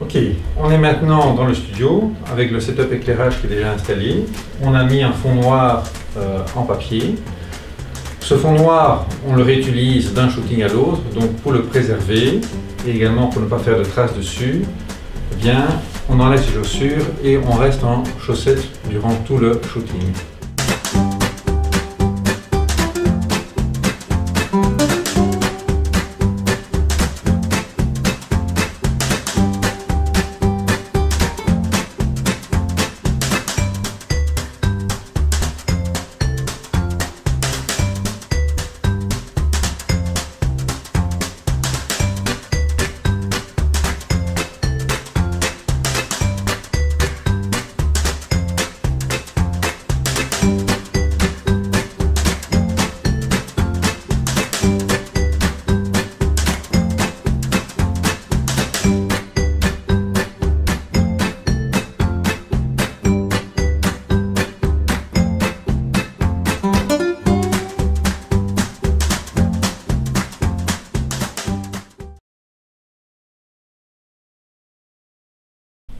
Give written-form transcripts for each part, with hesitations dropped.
Ok, on est maintenant dans le studio avec le setup éclairage qui est déjà installé. On a mis un fond noir en papier. Ce fond noir, on le réutilise d'un shooting à l'autre, donc pour le préserver et également pour ne pas faire de traces dessus, eh bien, on enlève ses chaussures et on reste en chaussettes durant tout le shooting.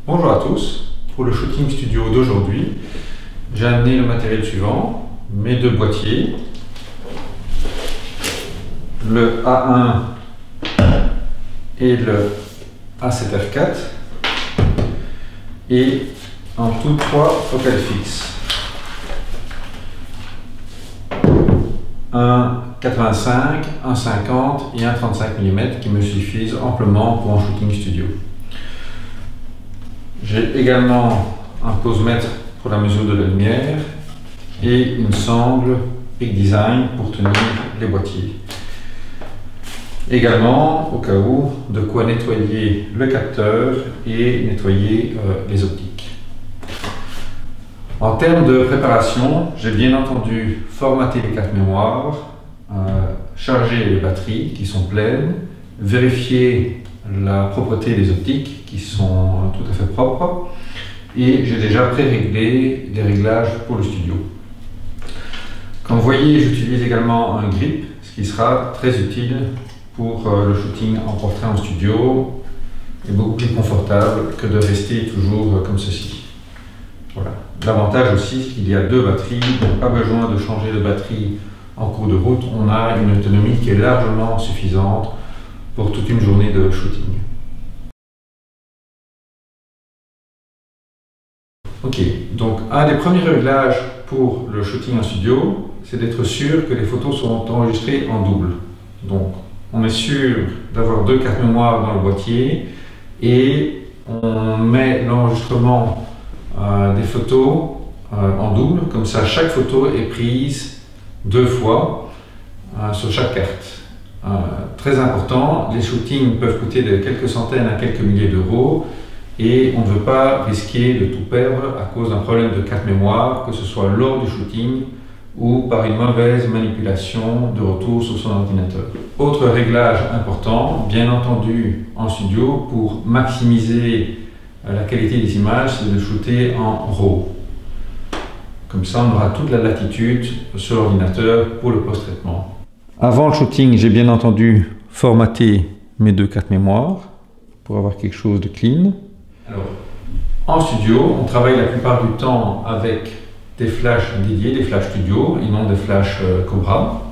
Bonjour à tous, pour le shooting studio d'aujourd'hui, j'ai amené le matériel suivant, mes deux boîtiers, le A1 et le A7R4 et en tout 3 focales fixes. Un 85, un 50 et un 35 mm qui me suffisent amplement pour un shooting studio. J'ai également un posemètre pour la mesure de la lumière et une sangle Peak Design pour tenir les boîtiers. Également, au cas où, de quoi nettoyer le capteur et nettoyer les optiques. En termes de préparation, j'ai bien entendu formaté les cartes mémoire, charger les batteries qui sont pleines, vérifier la propreté des optiques qui sont tout à fait propres et j'ai déjà pré-réglé des réglages pour le studio. Comme vous voyez, j'utilise également un grip, ce qui sera très utile pour le shooting en portrait en studio et beaucoup plus confortable que de rester toujours comme ceci. Voilà. L'avantage aussi, c'est qu'il y a deux batteries, donc pas besoin de changer de batterie en cours de route. On a une autonomie qui est largement suffisante pour toute une journée de shooting. Ok, donc un des premiers réglages pour le shooting en studio, c'est d'être sûr que les photos sont enregistrées en double. Donc on est sûr d'avoir deux cartes mémoire dans le boîtier et on met l'enregistrement des photos en double, comme ça chaque photo est prise deux fois sur chaque carte. Très important, les shootings peuvent coûter de quelques centaines à quelques milliers d'euros et on ne veut pas risquer de tout perdre à cause d'un problème de carte mémoire, que ce soit lors du shooting ou par une mauvaise manipulation de retour sur son ordinateur. Autre réglage important, bien entendu en studio, pour maximiser la qualité des images, c'est de shooter en RAW. Comme ça, on aura toute la latitude sur l'ordinateur pour le post-traitement. Avant le shooting, j'ai bien entendu formaté mes deux cartes mémoire pour avoir quelque chose de clean. Alors, en studio, on travaille la plupart du temps avec des flashs dédiés, des flashs studio et non des flashs Cobra.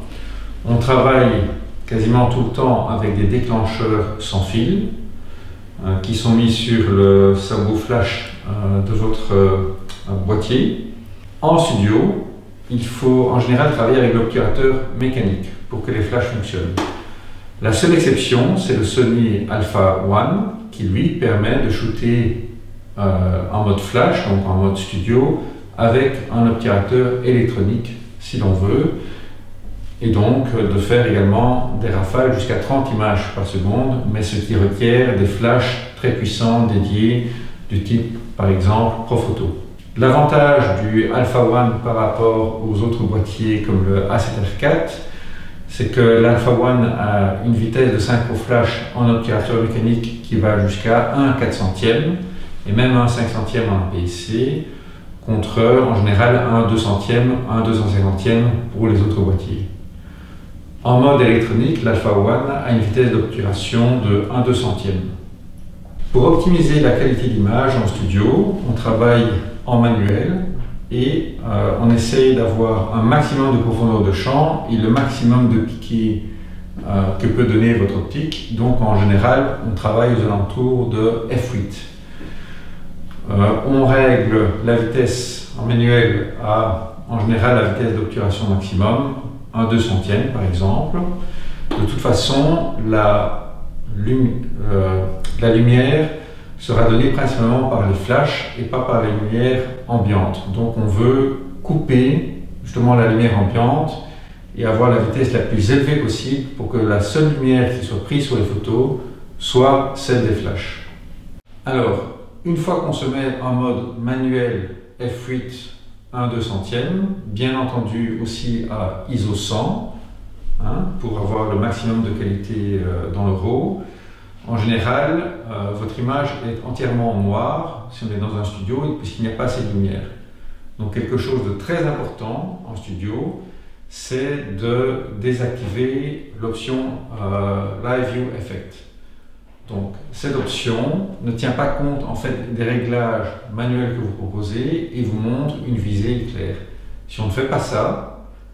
On travaille quasiment tout le temps avec des déclencheurs sans fil qui sont mis sur le sabot flash de votre boîtier. En studio, il faut en général travailler avec l'obturateur mécanique pour que les flashs fonctionnent. La seule exception, c'est le Sony Alpha One qui lui permet de shooter en mode flash, donc en mode studio, avec un obturateur électronique si l'on veut, et donc de faire également des rafales jusqu'à 30 images par seconde, mais ce qui requiert des flashs très puissants dédiés du type par exemple Profoto. L'avantage du Alpha One par rapport aux autres boîtiers comme le A7R4, c'est que l'Alpha One a une vitesse de synchro flash en obturateur mécanique qui va jusqu'à 1/400e et même 1/500e en APS-C, contre en général 1/200e, 1/250e pour les autres boîtiers. En mode électronique, l'Alpha One a une vitesse d'obturation de 1/200e. Pour optimiser la qualité d'image en studio, on travaille en manuel et on essaye d'avoir un maximum de profondeur de champ et le maximum de piqué que peut donner votre optique. Donc en général, on travaille aux alentours de f8. On règle la vitesse en manuel à, en général, la vitesse d'obturation maximum, 1/2 centième par exemple. De toute façon, la lumière sera donnée principalement par les flashs et pas par les lumières ambiantes. Donc on veut couper justement la lumière ambiante et avoir la vitesse la plus élevée possible pour que la seule lumière qui soit prise sur les photos soit celle des flashs. Alors, une fois qu'on se met en mode manuel f8 1/2 centième, bien entendu aussi à ISO 100, pour avoir le maximum de qualité dans le RAW. En général, votre image est entièrement en noir si on est dans un studio puisqu'il n'y a pas assez de lumière. Donc quelque chose de très important en studio, c'est de désactiver l'option Live View Effect. Donc cette option ne tient pas compte en fait des réglages manuels que vous proposez et vous montre une visée claire. Si on ne fait pas ça,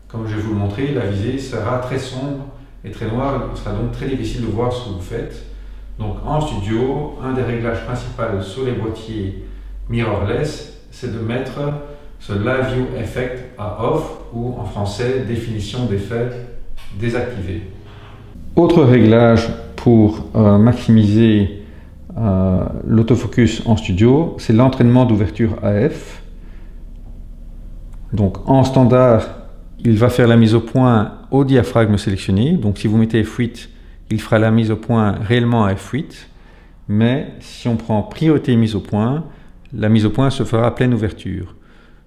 comme je vais vous le montrer, la visée sera très sombre et très noire, il sera donc très difficile de voir ce que vous faites. Donc en studio, un des réglages principaux sur les boîtiers mirrorless, c'est de mettre ce Live View Effect à off ou en français définition d'effet désactivé. Autre réglage pour maximiser l'autofocus en studio, c'est l'entraînement d'ouverture AF. Donc en standard, il va faire la mise au point au diaphragme sélectionné. Donc si vous mettez f8, il fera la mise au point réellement à f8. Mais si on prend priorité mise au point, la mise au point se fera à pleine ouverture,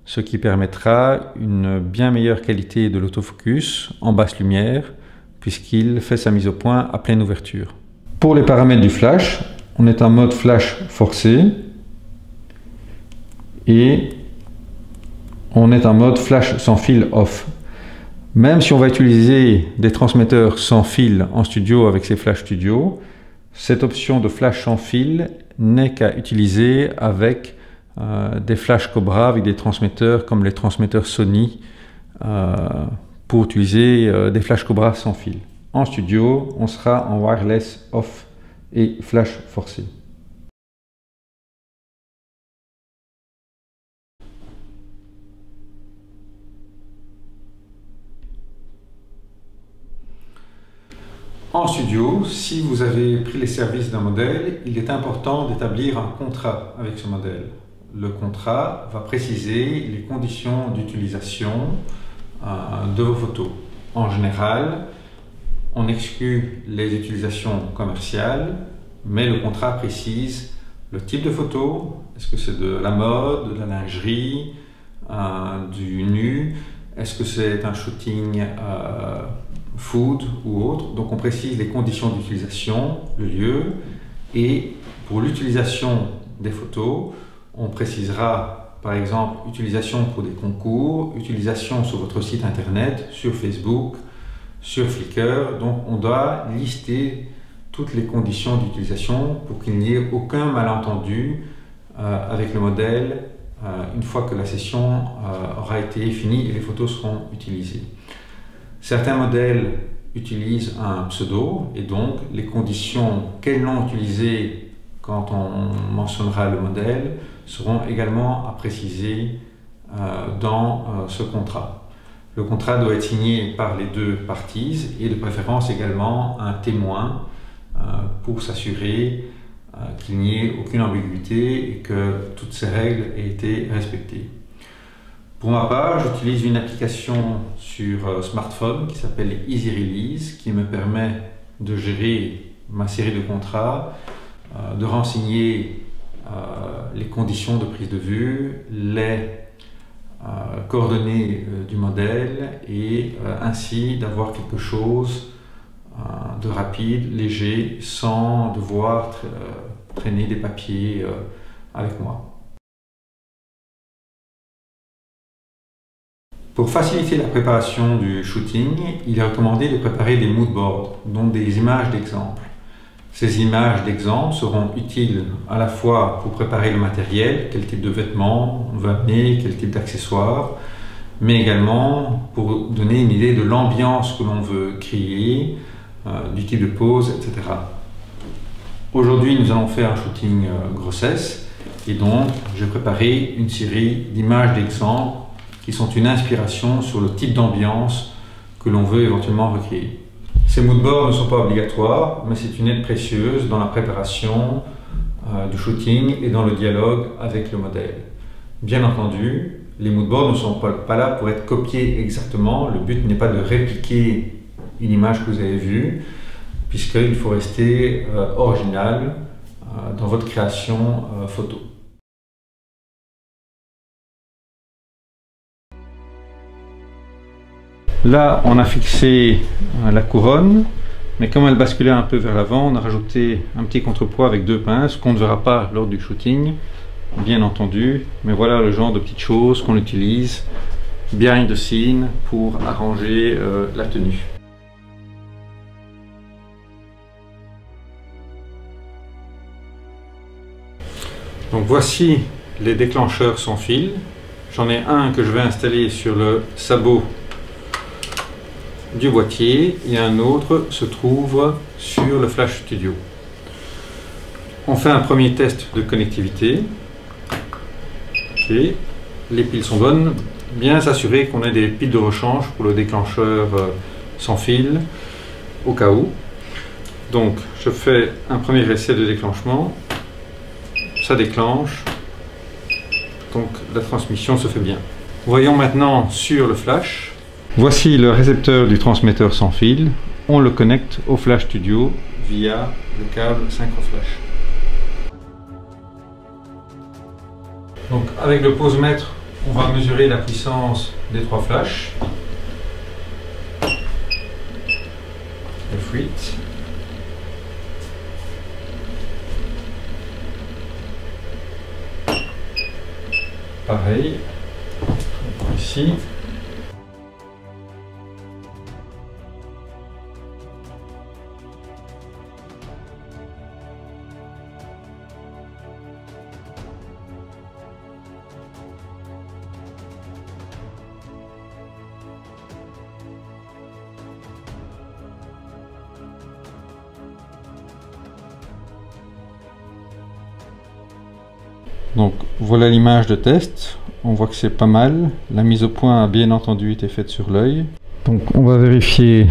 ce qui permettra une bien meilleure qualité de l'autofocus en basse lumière, puisqu'il fait sa mise au point à pleine ouverture. Pour les paramètres du flash, on est en mode flash forcé et on est en mode flash sans fil off. Même si on va utiliser des transmetteurs sans fil en studio avec ces flash studio, cette option de flash sans fil n'est qu'à utiliser avec des flash Cobra avec des transmetteurs comme les transmetteurs Sony pour utiliser des flash Cobra sans fil. En studio, on sera en wireless off et flash forcé. En studio, si vous avez pris les services d'un modèle, il est important d'établir un contrat avec ce modèle. Le contrat va préciser les conditions d'utilisation de vos photos. En général, on exclut les utilisations commerciales, mais le contrat précise le type de photo. Est-ce que c'est de la mode, de la lingerie, du nu? Est-ce que c'est un shooting food ou autre? Donc on précise les conditions d'utilisation, le lieu, et pour l'utilisation des photos, on précisera par exemple utilisation pour des concours, utilisation sur votre site internet, sur Facebook, sur Flickr. Donc on doit lister toutes les conditions d'utilisation pour qu'il n'y ait aucun malentendu avec le modèle une fois que la session aura été finie et les photos seront utilisées. Certains modèles utilisent un pseudo et donc les conditions quel nom utiliser quand on mentionnera le modèle seront également à préciser dans ce contrat. Le contrat doit être signé par les deux parties et de préférence également un témoin pour s'assurer qu'il n'y ait aucune ambiguïté et que toutes ces règles aient été respectées. Pour ma part, j'utilise une application sur smartphone qui s'appelle Easy Release qui me permet de gérer ma série de contrats, de renseigner les conditions de prise de vue, les coordonnées du modèle et ainsi d'avoir quelque chose de rapide, léger, sans devoir traîner des papiers avec moi. Pour faciliter la préparation du shooting, il est recommandé de préparer des moodboards, donc des images d'exemple. Ces images d'exemple seront utiles à la fois pour préparer le matériel, quel type de vêtements on va amener, quel type d'accessoires, mais également pour donner une idée de l'ambiance que l'on veut créer, du type de pose, etc. Aujourd'hui, nous allons faire un shooting grossesse et donc j'ai préparé une série d'images d'exemple qui sont une inspiration sur le type d'ambiance que l'on veut éventuellement recréer. Ces moodboards ne sont pas obligatoires, mais c'est une aide précieuse dans la préparation du shooting et dans le dialogue avec le modèle. Bien entendu, les moodboards ne sont pas là pour être copiés exactement. Le but n'est pas de répliquer une image que vous avez vue, puisqu'il faut rester original dans votre création photo. Là, on a fixé la couronne, mais comme elle basculait un peu vers l'avant, on a rajouté un petit contrepoids avec 2 pinces qu'on ne verra pas lors du shooting, bien entendu. Mais voilà le genre de petites choses qu'on utilise behind the scene pour arranger la tenue. Donc voici les déclencheurs sans fil. J'en ai un que je vais installer sur le sabot du boîtier et un autre se trouve sur le Flash Studio. On fait un premier test de connectivité. Ok, les piles sont bonnes. Bien s'assurer qu'on ait des piles de rechange pour le déclencheur sans fil au cas où. Donc je fais un premier essai de déclenchement. Ça déclenche. Donc la transmission se fait bien. Voyons maintenant sur le flash. Voici le récepteur du transmetteur sans fil. On le connecte au Flash Studio via le câble SynchroFlash. Donc avec le posemètre, on va mesurer la puissance des 3 flashs. F8. Pareil, ici. Donc voilà l'image de test, on voit que c'est pas mal, la mise au point a bien entendu été faite sur l'œil. Donc on va vérifier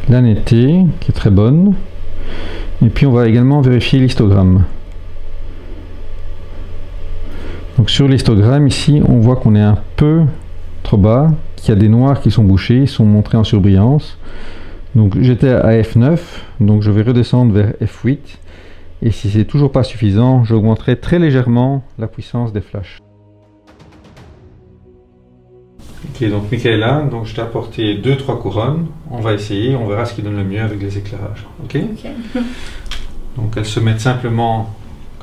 la netteté qui est très bonne, et puis on va également vérifier l'histogramme. Donc sur l'histogramme ici on voit qu'on est un peu trop bas, qu'il y a des noirs qui sont bouchés, ils sont montrés en surbrillance. Donc j'étais à F9, donc je vais redescendre vers F8. Et si c'est toujours pas suffisant, j'augmenterai très légèrement la puissance des flashs. Ok, donc Michaela, donc je t'ai apporté 2-3 couronnes. On va essayer, on verra ce qui donne le mieux avec les éclairages. Ok. Donc elles se mettent simplement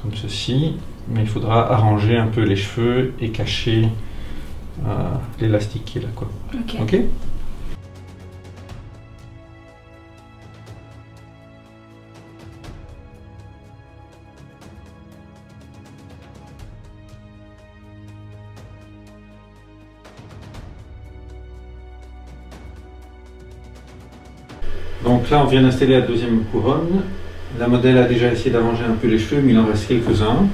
comme ceci, mais il faudra arranger un peu les cheveux et cacher l'élastique qui est là, quoi. Ok. Donc là, on vient d'installer la deuxième couronne. La modèle a déjà essayé d'arranger un peu les cheveux, mais il en reste quelques-uns.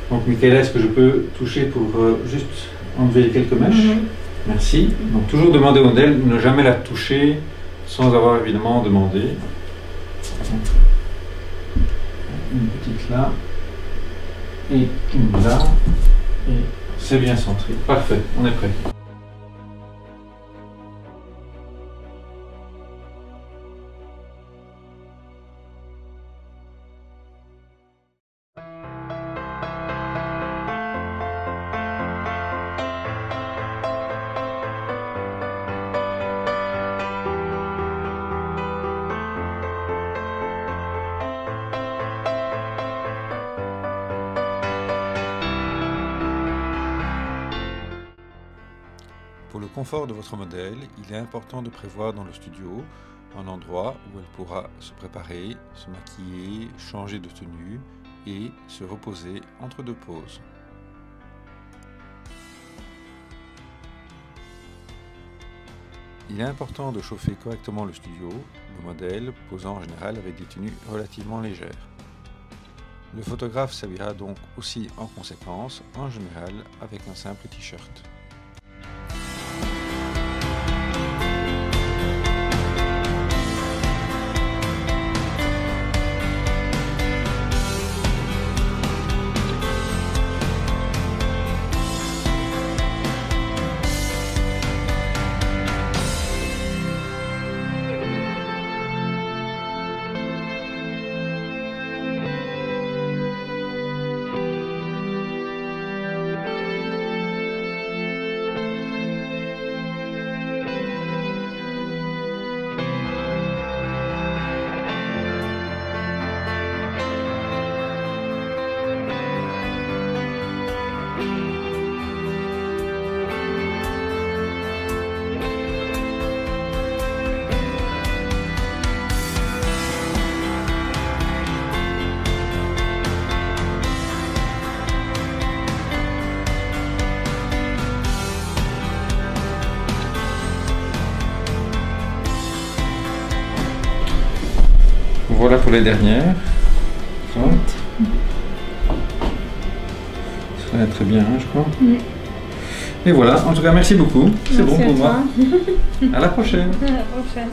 Donc, Michaela, est-ce que je peux toucher pour juste enlever quelques mèches? Merci. Donc, toujours demander au modèle de ne jamais la toucher sans avoir évidemment demandé. Une petite là et une là. Et c'est bien centré. Parfait, on est prêt. Pour le confort de votre modèle, il est important de prévoir dans le studio un endroit où elle pourra se préparer, se maquiller, changer de tenue et se reposer entre deux pauses. Il est important de chauffer correctement le studio, le modèle posant en général avec des tenues relativement légères. Le photographe s'habillera donc aussi en conséquence, en général avec un simple t-shirt. Voilà pour les dernières. Ça va très bien, je crois. Et voilà, en tout cas, merci beaucoup. C'est bon pour moi. À la prochaine. À la prochaine.